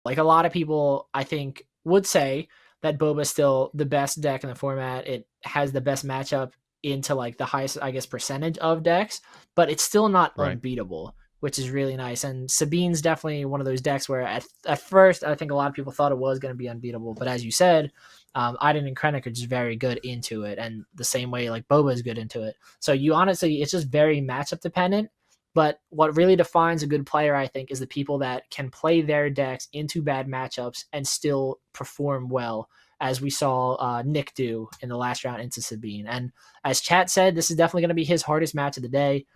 Like a lot of people, I think, would say that Boba is still the best deck in the format. It has the best matchup into like the highest, I guess, percentage of decks, but it's still not Right. unbeatable, which is really nice. And Sabine's definitely one of those decks where at first I think a lot of people thought it was going to be unbeatable, but as you said, Iden and Krennic are just very good into it, and the same way like Boba is good into it. So you honestly, it's just very matchup dependent. But what really defines a good player, I think, is the people that can play their decks into bad matchups and still perform well, as we saw Nick do in the last round into Sabine. And as Chat said, this is definitely going to be his hardest match of the day.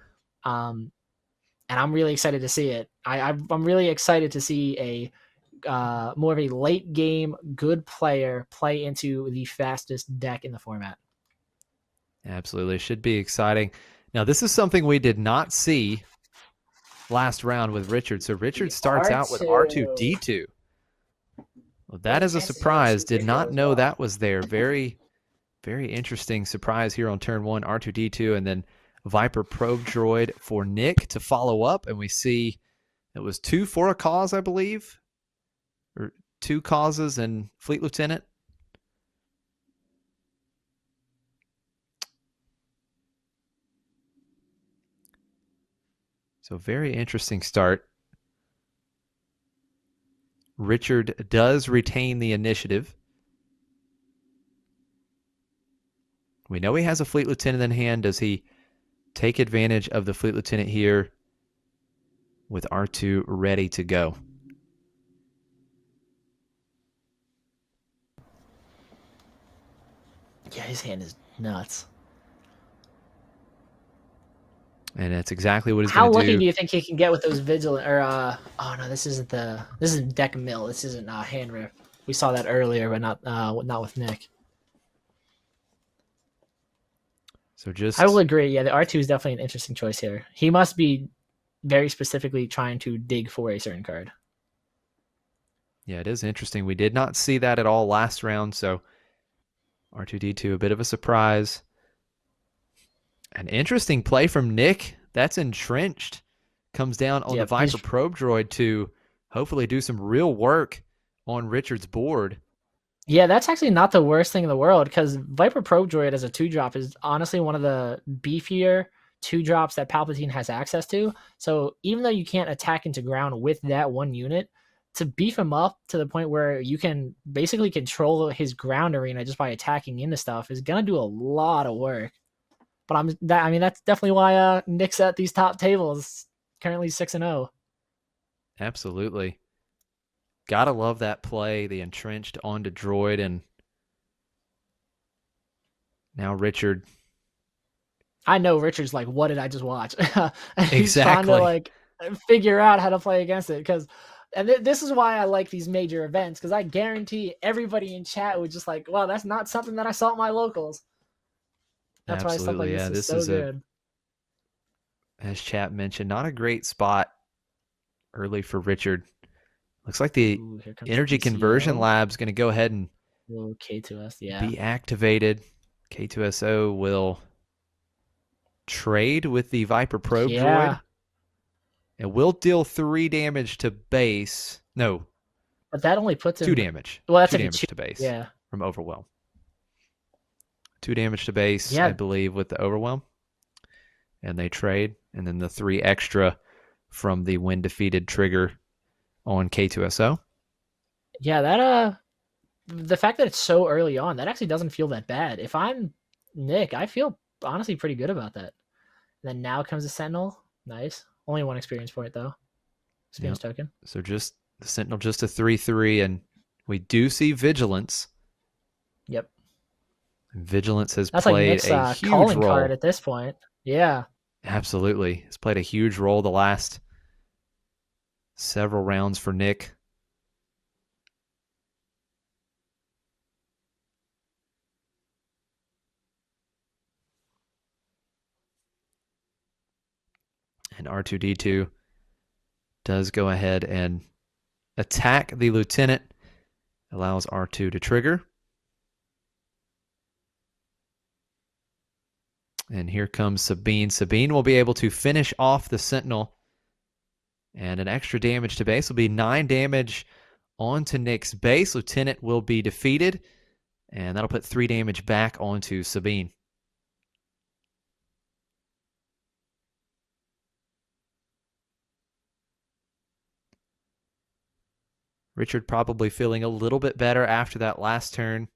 And I'm really excited to see it. I'm really excited to see more of a late game good player play into the fastest deck in the format. Absolutely. Should be exciting. Now, this is something we did not see last round with Richard. So Richard starts out with R2D2. Well, that is a surprise. Did not know that was there. Very, very interesting surprise here on turn one, R2D2, and then Viper Probe Droid for Nick to follow up. And we see it was 2 for a cause, I believe, or 2 causes and Fleet Lieutenant. So very interesting start. Richard does retain the initiative. We know he has a Fleet Lieutenant in hand. Does he take advantage of the Fleet Lieutenant here with R2 ready to go? Yeah, his hand is nuts. And that's exactly what he's How going to lucky do. do you think he can get with those vigilant or oh no, this isn't deck mill. This isn't hand rip. We saw that earlier, but not with Nick. So just I will agree. Yeah, the R2 is definitely an interesting choice here. He must be very specifically trying to dig for a certain card. Yeah, it is interesting. We did not see that at all last round, so R2D2, a bit of a surprise. An interesting play from Nick. That's entrenched. Comes down on the Viper Probe Droid to hopefully do some real work on Richard's board. Yeah, that's actually not the worst thing in the world, because Viper Probe Droid as a 2-drop is honestly one of the beefier 2-drops that Palpatine has access to. So even though you can't attack into ground with that one unit, to beef him up to the point where you can basically control his ground arena just by attacking into stuff is gonna do a lot of work. But that's definitely why Nick's at these top tables, currently 6-0. Absolutely. Gotta love that play, the entrenched onto Droid, and now Richard. I know Richard's like, what did I just watch? He's Exactly. trying to like figure out how to play against it, because this is why I like these major events, because I guarantee everybody in chat would just like, well, that's not something that I saw at my locals. That's Absolutely, why stuff like this is so good. As chat mentioned, not a great spot early for Richard. Looks like the energy conversion lab's going to go ahead and K2S, be activated. K2SO will trade with the Viper Probe Droid. It will deal 3 damage to base. No. But that only puts him 2 damage. Well, that's 2 damage to base. Yeah. From Overwhelm. 2 damage to base, I believe, with the Overwhelm. And they trade. And then the 3 extra from the when defeated trigger on K2SO. Yeah, that the fact that it's so early on, that actually doesn't feel that bad. If I'm Nick, I feel honestly pretty good about that. And then now comes the Sentinel. Nice. Only 1 experience point though. Experience token. So just the Sentinel, just a 3/3, and we do see Vigilance. Yep. Vigilance has played a huge calling role card at this point. Yeah. Absolutely. It's played a huge role the last several rounds for Nick. And R2D2 does go ahead and attack the Lieutenant. Allows R2 to trigger. And here comes Sabine. Sabine will be able to finish off the Sentinel. And an extra damage to base will be 9 damage onto Nick's base. Lieutenant will be defeated, and that'll put 3 damage back onto Sabine. Richard probably feeling a little bit better after that last turn.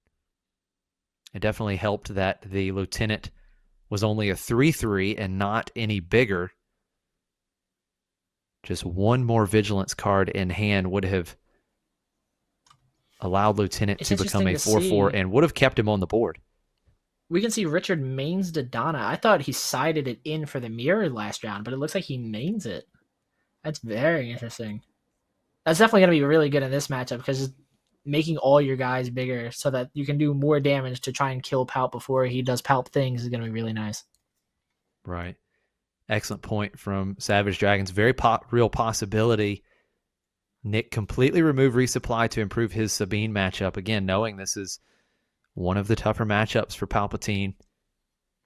It definitely helped that the Lieutenant was only a 3/3 and not any bigger. Just one more Vigilance card in hand would have allowed Lieutenant to become a 4/4 and would have kept him on the board. We can see Richard mains Dodonna. I thought he sided it in for the mirror last round, but it looks like he mains it. That's very interesting. That's definitely going to be really good in this matchup because making all your guys bigger so that you can do more damage to try and kill Palp before he does Palp things is going to be really nice. Right. Excellent point from Savage Dragons. Very real possibility. Nick completely removed resupply to improve his Sabine matchup. Again, knowing this is one of the tougher matchups for Palpatine.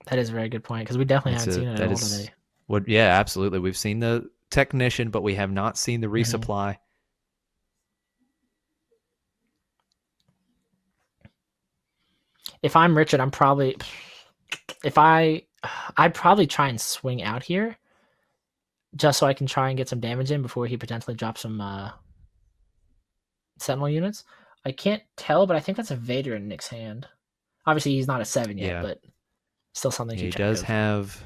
That is a very good point because we definitely haven't seen it at all today. Yeah, absolutely. We've seen the Technician, but we have not seen the resupply. If I'm Richard, I'd probably try and swing out here just so I can try and get some damage in before he potentially drops some Sentinel units. I can't tell, but I think that's a Vader in Nick's hand. Obviously, he's not a 7 yet, but still something he does have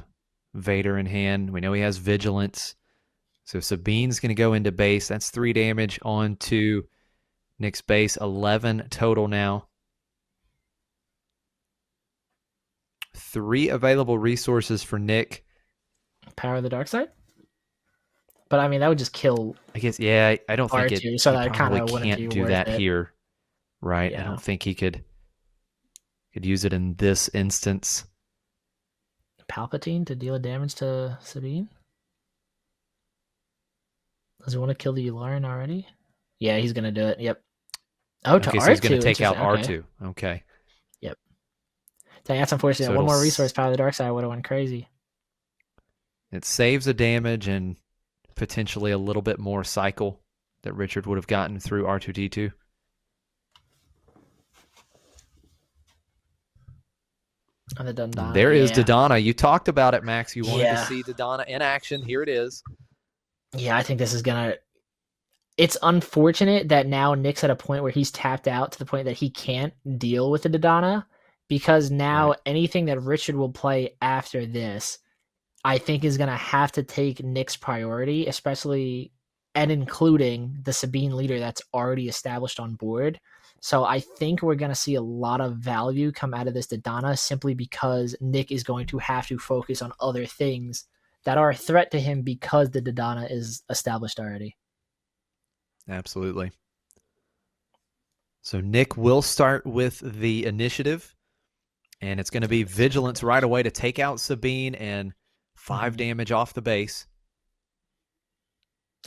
Vader in hand. We know he has Vigilance. So Sabine's going to go into base. That's 3 damage onto Nick's base. 11 total now. 3 available resources for Nick. Power of the Dark Side? But I mean, that would just kill. I guess, yeah. I don't think it. So that kind of can't do that here, right? Yeah. I don't think he could use it in this instance. Palpatine to deal damage to Sabine. Does he want to kill the Yularen already? Yeah, he's gonna do it. Yep. Oh, to R2. So he's gonna take out R2. Okay. Yep. Dang, that's unfortunate. So one more resource, Power of the Dark Side would have went crazy. It saves the damage and potentially a little bit more cycle that Richard would have gotten through R2-D2. And the Dodonna. There is Dodonna. You talked about it, Max. You wanted to see Dodonna in action. Here it is. Yeah, I think this is going to... It's unfortunate that now Nick's at a point where he's tapped out to the point that he can't deal with the Dodonna, because now anything that Richard will play after this, I think is going to have to take Nick's priority, especially and including the Sabine leader that's already established on board. So I think we're going to see a lot of value come out of this Dodonna simply because Nick is going to have to focus on other things that are a threat to him because the Dodonna is established already. Absolutely. So Nick will start with the initiative, and it's going to be Vigilance right away to take out Sabine and 5 damage off the base.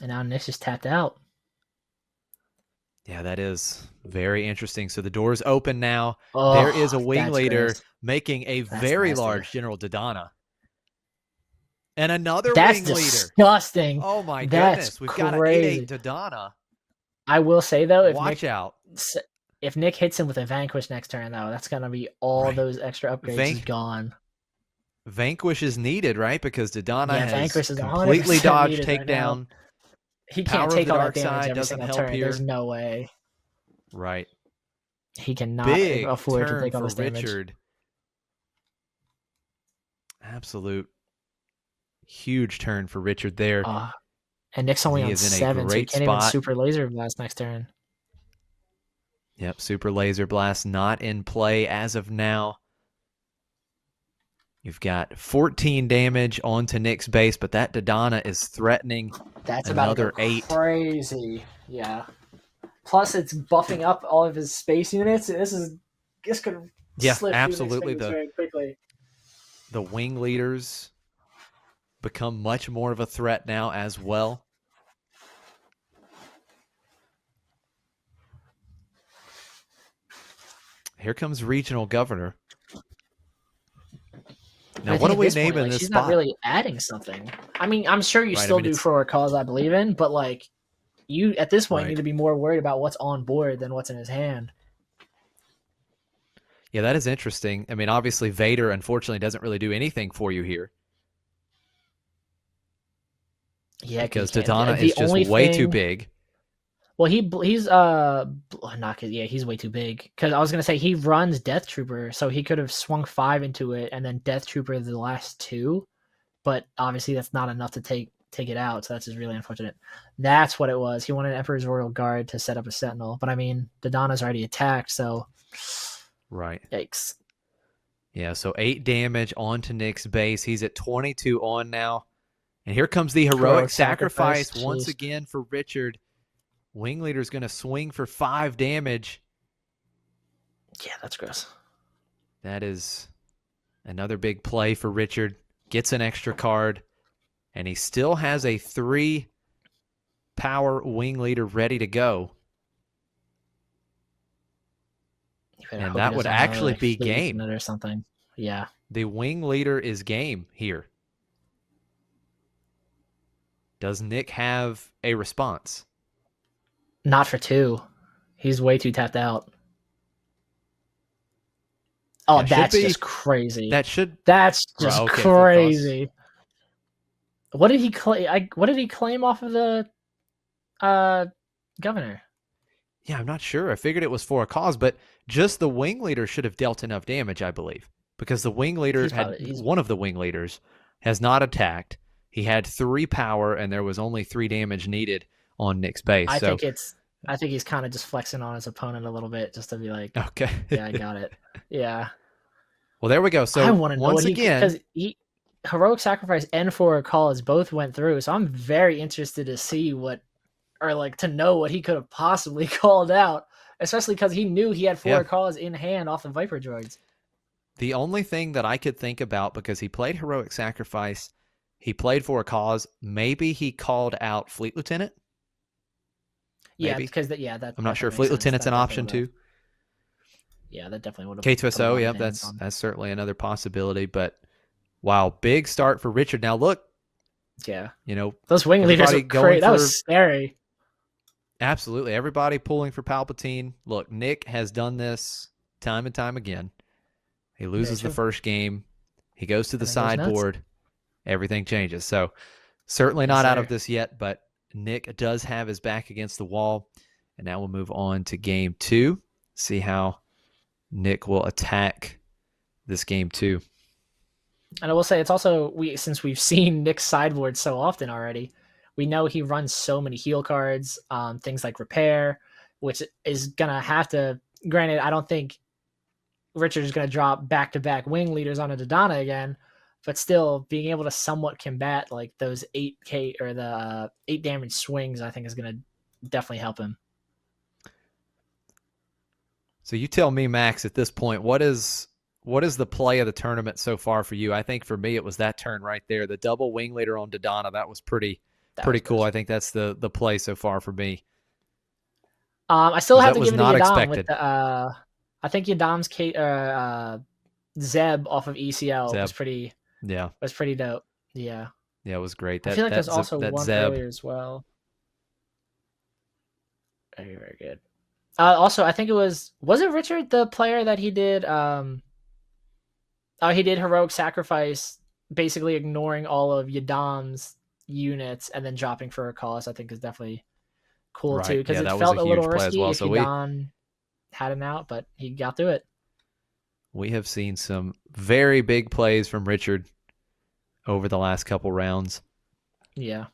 And now Nick's just tapped out. Yeah, that is very interesting. So the door's open now. There is a wing leader making a very large General Dodonna. And another wing leader. That's disgusting. Oh my goodness. We've got an 8/8 Dodonna. I will say though, if Nick hits him with a Vanquish next turn though, that's gonna be all those extra upgrades gone. Vanquish is needed, right? Because Dodonna has completely dodged takedown. Right, he can't take all that damage every single turn. There's no way. Right. He cannot afford to take all this damage. Richard. Absolute huge turn for Richard there. And Nick's only on 7, so he can't even Super Laser Blast next turn. Yep, Super Laser Blast not in play as of now. You've got 14 damage onto Nick's base, but that Dodonna is threatening another 8. Crazy. Yeah. Plus, it's buffing up all of his space units. And this could slip absolutely. Very quickly. The wing leaders become much more of a threat now as well. Here comes Regional Governor. Now, what are we naming this she's spot? Not really adding something. I mean, I'm sure you still do for a cause I believe in, but like, You at this point Right. need to be more worried about what's on board than what's in his hand. Yeah, that is interesting. I mean, obviously Vader unfortunately doesn't really do anything for you here Yeah, because he because can't. Dodonna is The just only way too thing. big. Well, he's not yeah, he's way too big. Because I was gonna say he runs Death Trooper, so he could have swung 5 into it and then Death Trooper the last 2, but obviously that's not enough to take it out. So that's just really unfortunate. That's what it was. He wanted Emperor's Royal Guard to set up a Sentinel, but I mean, Dodonna's already attacked, so Right. yikes. Yeah, so 8 damage onto Nick's base. He's at 22 on now. And here comes the heroic sacrifice once Jeez. again for Richard. Wing Leader's going to swing for 5 damage. Yeah, that's gross. That is another big play for Richard. Gets an extra card. And he still has a 3 power Wing Leader ready to go. And that would actually be game. Or something. Yeah. The Wing Leader is game here. Does Nick have a response? Not for 2. He's way too tapped out. Oh, that's just crazy. That's just crazy. What did he claim? What did he claim off of the governor? Yeah, I'm not sure. I figured it was for a cause, but just the Wing Leader should have dealt enough damage, I believe, because the Wing Leader one of the Wing Leaders has not attacked. He had 3 power, and there was only 3 damage needed on Nick's base. I think he's kind of just flexing on his opponent a little bit, just to be like, okay, yeah, I got it. Yeah. Well, there we go. So I want to know once again, because heroic sacrifice and for a cause both went through, so I'm very interested to see to know what he could have possibly called out, especially because he knew he had 4 cause in hand off the Viper droids. The only thing that I could think about, because he played heroic sacrifice, he played for a cause. Maybe he called out Fleet Lieutenant. Maybe. Yeah, because I'm not sure. Fleet Lieutenant's an option too. Yeah, that definitely would have. K2SO, yeah, that's certainly another possibility. But wow, big start for Richard. Now look, yeah, those Wing Leaders are great. That was scary. Absolutely, everybody pulling for Palpatine. Look, Nick has done this time and time again. He loses the first game. He goes to the sideboard. Everything changes. So certainly not out of this yet, but Nick does have his back against the wall. And now we'll move on to game 2. See how Nick will attack this game 2. And I will say it's also, since we've seen Nick's sideboard so often already, we know he runs so many heal cards, things like repair, which is going to have to, granted, I don't think Richard is going to drop back-to-back Wing Leaders on a Dodonna again, but still being able to somewhat combat like those 8k or the 8 damage swings, I think is going to definitely help him. So you tell me, Max, at this point, what is the play of the tournament so far for you? I think for me, it was that turn right there, the double Wing Leader on Dodonna. That was pretty cool. I think that's the play so far for me. I still have to give it to Yadam expected. With the, I think Yadam's Zeb off of ECL was pretty. Yeah, was pretty dope. Yeah, it was great. I feel like there's also one Zeb earlier as well. Very, very good. Also, I think it was it Richard, the player that he did? He did heroic sacrifice, basically ignoring all of Yadam's units and then dropping for a cause. I think is definitely cool too, because it felt a little risky if Yadam had him out, but he got through it. We have seen some very big plays from Richard over the last couple rounds. Yeah.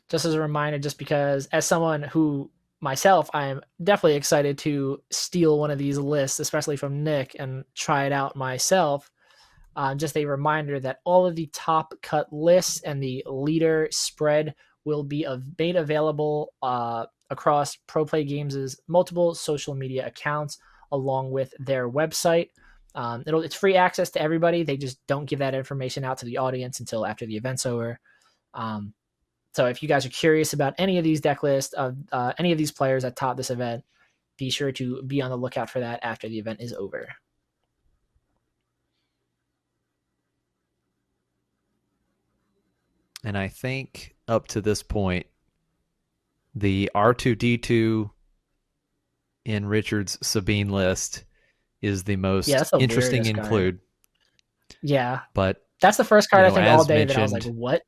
Just as a reminder, just because as someone who myself, I am definitely excited to steal one of these lists, especially from Nick, and try it out myself. Just a reminder that all of the top cut lists and the leader spread will be made available across proplaygames' multiple social media accounts, along with their website. It's free access to everybody. They just don't give that information out to the audience until after the event's over. So if you guys are curious about any of these deck lists of any of these players that top this event, be sure to be on the lookout for that after the event is over. And I think up to this point, the R2D2 in Richard's Sabine list is the Yeah, most that's the interesting weirdest card. include. Yeah, But, that's the first card I think all as day that I was like, mentioned, what?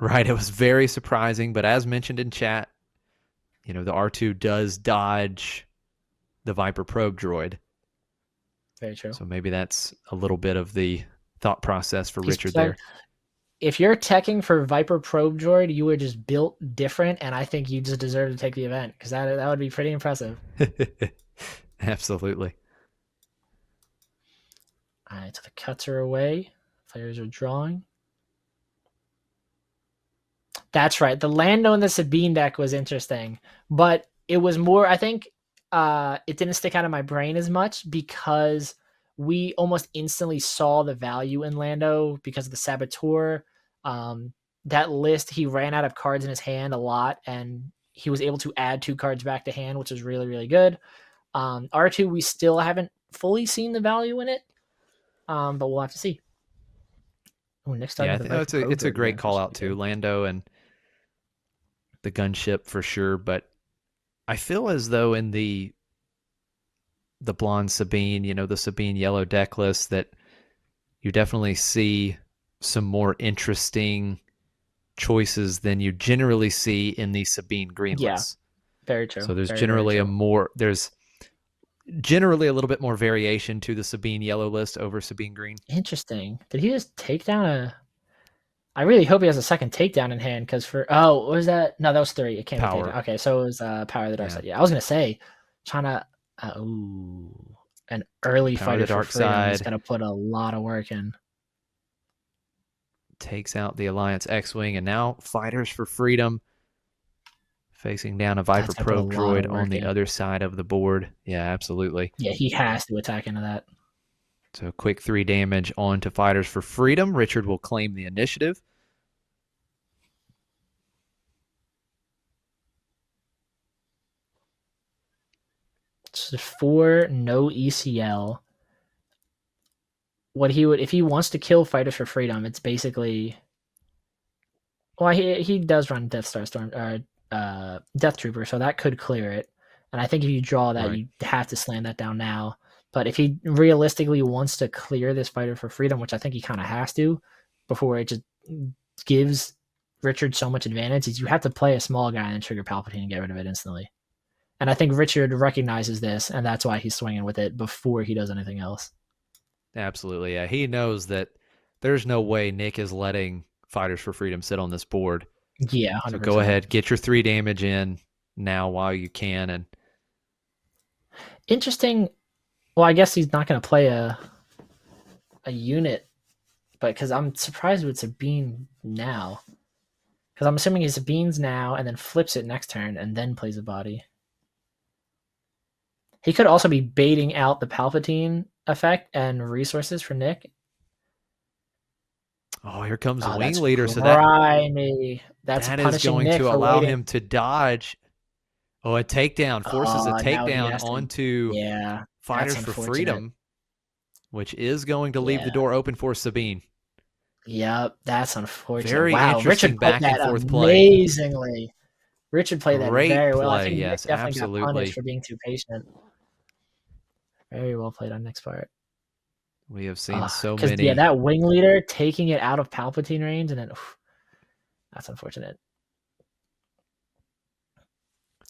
right, it was very surprising. But as mentioned in chat, the R2 does dodge the Viper probe droid. Very true. So maybe that's a little bit of the thought process for Richard So, there. if you're teching for Viper probe droid, you were just built different, and I think you just deserve to take the event because that would be pretty impressive. Absolutely. All right, so the cuts are away. Players are drawing. That's right. The Lando and the Sabine deck was interesting, but it was more. I think it didn't stick out of my brain as much because we almost instantly saw the value in Lando because of the Saboteur. That list, he ran out of cards in his hand a lot, and he was able to add 2 cards back to hand, which was really, really good. R2, we still haven't fully seen the value in it, but we'll have to see. Oh, Nick's starting Yeah, with a it's a great call out too, Lando and the gunship for sure. But I feel as though in the blonde Sabine, the Sabine yellow deck list, that you definitely see some more interesting choices than you generally see in the Sabine green list. Very true. So there's very, generally very there's generally a little bit more variation to the Sabine yellow list over Sabine green. Interesting. Did he just take down a? I really hope he has a second takedown in hand because what was that? No, that was 3. It can't be takedown. Okay, so it was Power of the Dark Side. Yeah, I was gonna say, trying to an early Power of the Fighter for Dark Freedom Side is gonna put a lot of work in. Takes out the Alliance X-Wing, and now Fighters for Freedom facing down a Viper probe droid on the other side of the board. Yeah, absolutely. Yeah, he has to attack into that. So quick 3 damage onto Fighters for Freedom. Richard will claim the initiative. It's 4, no ECL. What he would, if he wants to kill Fighters for Freedom, it's basically. Well, he does run Death Star Storm or Death Trooper, so that could clear it. And I think if you draw that, you have to slam that down now. But if he realistically wants to clear this Fighter for Freedom, which I think he kind of has to, before it just gives Richard so much advantage, is you have to play a small guy and then trigger Palpatine and get rid of it instantly. And I think Richard recognizes this, and that's why he's swinging with it before he does anything else. Absolutely, yeah. He knows that there's no way Nick is letting Fighters for Freedom sit on this board. Yeah, 100%. So go ahead, get your 3 damage in now while you can. And interesting. Well, I guess he's not going to play a unit, but because I'm surprised with Sabine now. Because I'm assuming he Sabine's now and then flips it next turn and then plays a body. He could also be baiting out the Palpatine effect and resources for Nick. Oh, here comes the Wing Leader. So that is going Nick to allow him to dodge. Oh, a takedown. Forces a takedown onto Fighters for Freedom, which is going to leave the door open for Sabine. Yep, that's unfortunate. Very interesting Richard back and forth play. Amazingly. Richard played that very well. I think yes, Nick definitely absolutely. got punished for being too patient. Very well played on Nick's part. We have seen so many. Yeah, that Wing Leader taking it out of Palpatine range, and then that's unfortunate.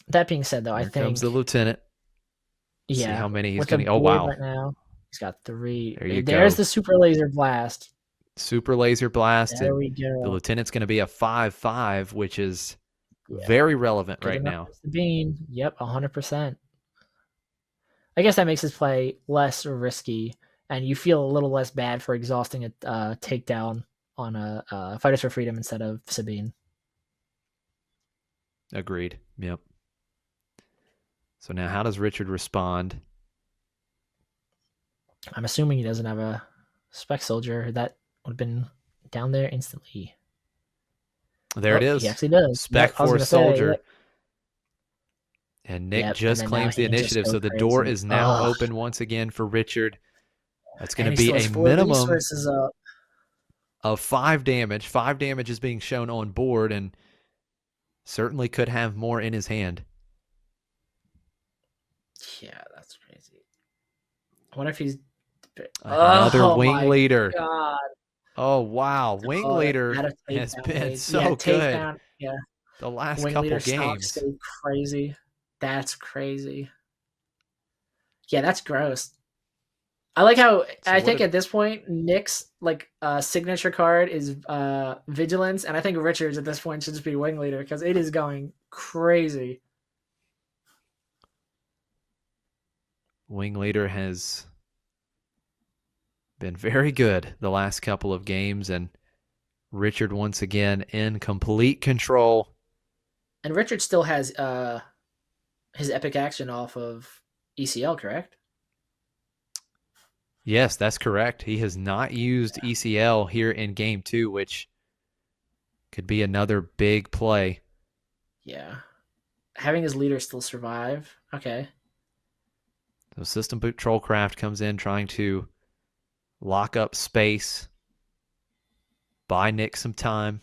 That being said, though, I think comes the Lieutenant. Yeah, see how many he's going to. Oh wow! Right now, he's got 3. There's the Super Laser Blast. Super Laser Blast. There we go. The Lieutenant's going to be a 5/5, which is very relevant right now. Sabine, yep, 100%. I guess that makes his play less risky, and you feel a little less bad for exhausting a takedown on a Fighters for Freedom instead of Sabine. Agreed. Yep. So now how does Richard respond? I'm assuming he doesn't have a Spec Soldier. That would have been down there instantly. There it is. He actually does. Spec Force Soldier. And Nick just claims the initiative, so the door is now open once again for Richard. That's going to be a minimum. of 5 damage. 5 damage is being shown on board, and certainly could have more in his hand. Yeah, that's crazy. I wonder if he's. Another Oh wing my leader. god. Oh, wow. Wing Oh, leader out of has takedown been rage. Yeah, so good takedown. Yeah, the last wing couple leader stock games. stayed crazy. That's crazy. Yeah, that's gross. I like how So I what think a at this point Nick's like signature card is vigilance, and I think Richards at this point should just be wing leader because it is going crazy. wing leader has been very good the last couple of games, and Richard once again in complete control. And Richard still has his epic action off of ECL, correct? Yes, that's correct. He has not used ECL here in game 2, which could be another big play. Yeah. Having his leader still survive. Okay. So System Patrolcraft comes in trying to lock up space, buy Nick some time.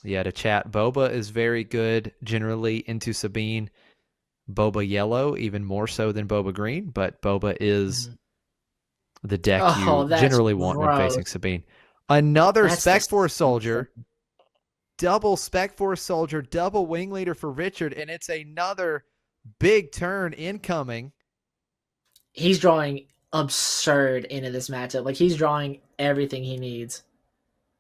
Yeah, to chat, Boba is very good generally into Sabine. Boba Yellow, even more so than Boba Green, but Boba is Mhm. the deck you Oh, that's generally want when facing gross. Sabine. Another That's Spec Force disgusting. soldier, double Spec Force soldier, double wing leader for Richard, and it's another big turn incoming. He's drawing absurd into this matchup. Like he's drawing everything he needs.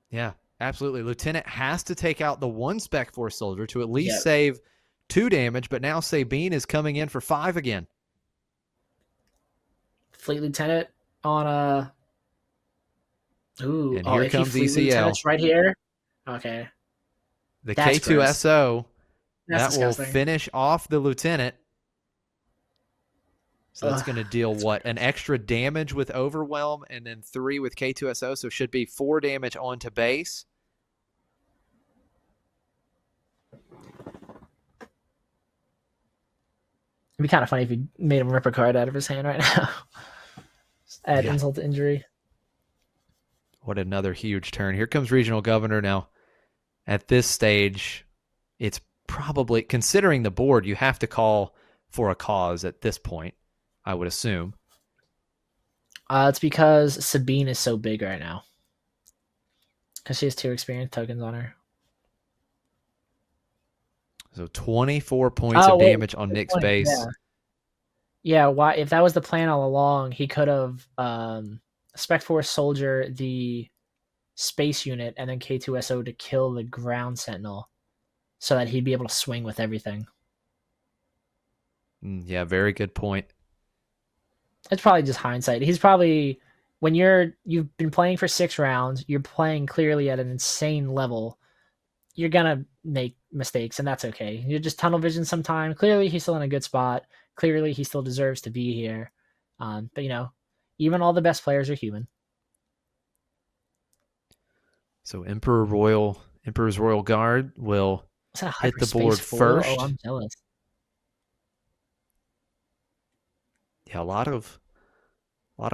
Yeah, absolutely. Lieutenant has to take out the one Spec Force soldier to at least Yep. save 2 damage, but now Sabine is coming in for 5 again. Fleet Lieutenant on a. Ooh. And Oh, here if he comes Fleet ECL. Lieutenant's right here. Okay. The That's gross. K2SO, That's that will disgusting. finish off the Lieutenant. So that's Ugh, going to deal that's what? gross. An extra damage with Overwhelm and then 3 with K2SO. So should be 4 damage onto base. It'd be kind of funny if he made him rip a card out of his hand right now. Add Yeah. insult to injury. What another huge turn. Here comes Regional Governor. Now, at this stage, it's probably, considering the board, you have to call for a cause at this point, I would assume. It's because Sabine is so big right now. Because she has 2 experience tokens on her. So 24 points Oh of wait, damage on good Nick's point. base. Yeah, yeah. Why? If that was the plan all along, he could have Spec Force Soldier the space unit and then K2SO to kill the ground sentinel, so that he'd be able to swing with everything. Yeah, very good point. It's probably just hindsight. He's probably when you've been playing for 6 rounds, you're playing clearly at an insane level. You're gonna make mistakes, and that's okay. You're just tunnel vision sometime. Clearly, he's still in a good spot. Clearly, he still deserves to be here. But even all the best players are human. So Emperor's Royal Guard will Is that a hit the hyperspace board foil? Oh, first. I'm jealous. Yeah, a lot of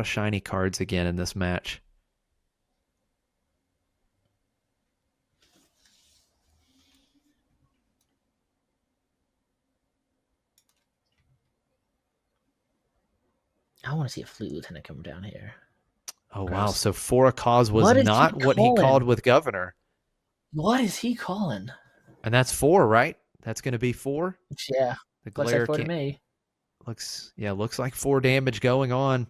shiny cards again in this match. I want to see a fleet lieutenant come down here. Oh wow! Gross. So for a cause was What is he not what he called calling? with Governor, What is he calling? and that's 4, right? That's going to be 4. Yeah, The looks like glare four to can't me. looks like 4 damage going on.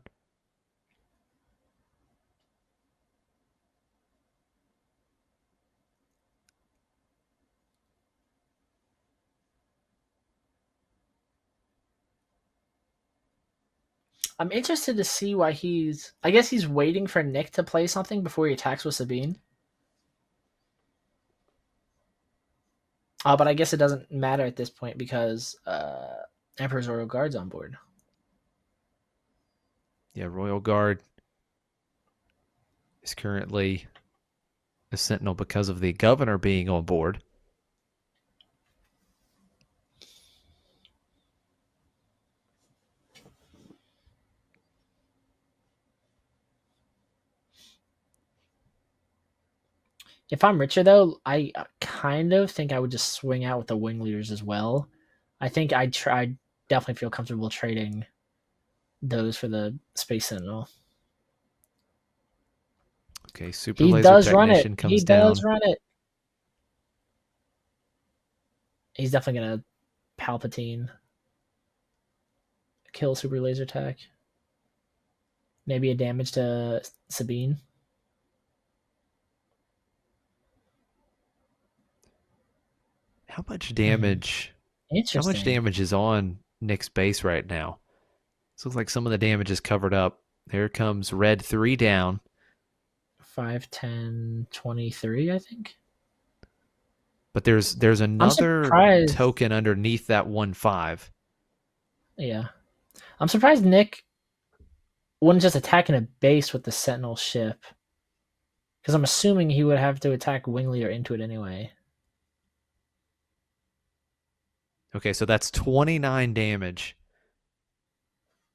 I'm interested to see why he's. I guess he's waiting for Nick to play something before he attacks with Sabine. But I guess it doesn't matter at this point because Emperor's Royal Guard's on board. Yeah, Royal Guard is currently a Sentinel because of the Governor being on board. If I'm Richard, though, I kind of think I would just swing out with the wing leaders as well. I think I'd definitely feel comfortable trading those for the Space Sentinel. Okay, Super He Laser does run it. Technician He comes does down. run it. He's definitely gonna Palpatine kill Super Laser Tech. Maybe a damage to Sabine. How much damage? How much Interesting. damage is on Nick's base right now? This looks like some of the damage is covered up. There comes Red 3 down. 5, 10, 23, I think. But there's I'm another surprised. token underneath that 1-5. Yeah. I'm surprised Nick wouldn't just attack in a base with the Sentinel ship. Because I'm assuming he would have to attack Wing Leader into it anyway. Okay, so that's 29 damage.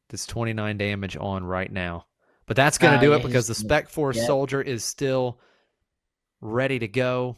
That's 29 damage on right now. But that's going to do Yeah, it because the Spec Force yeah. soldier is still ready to go.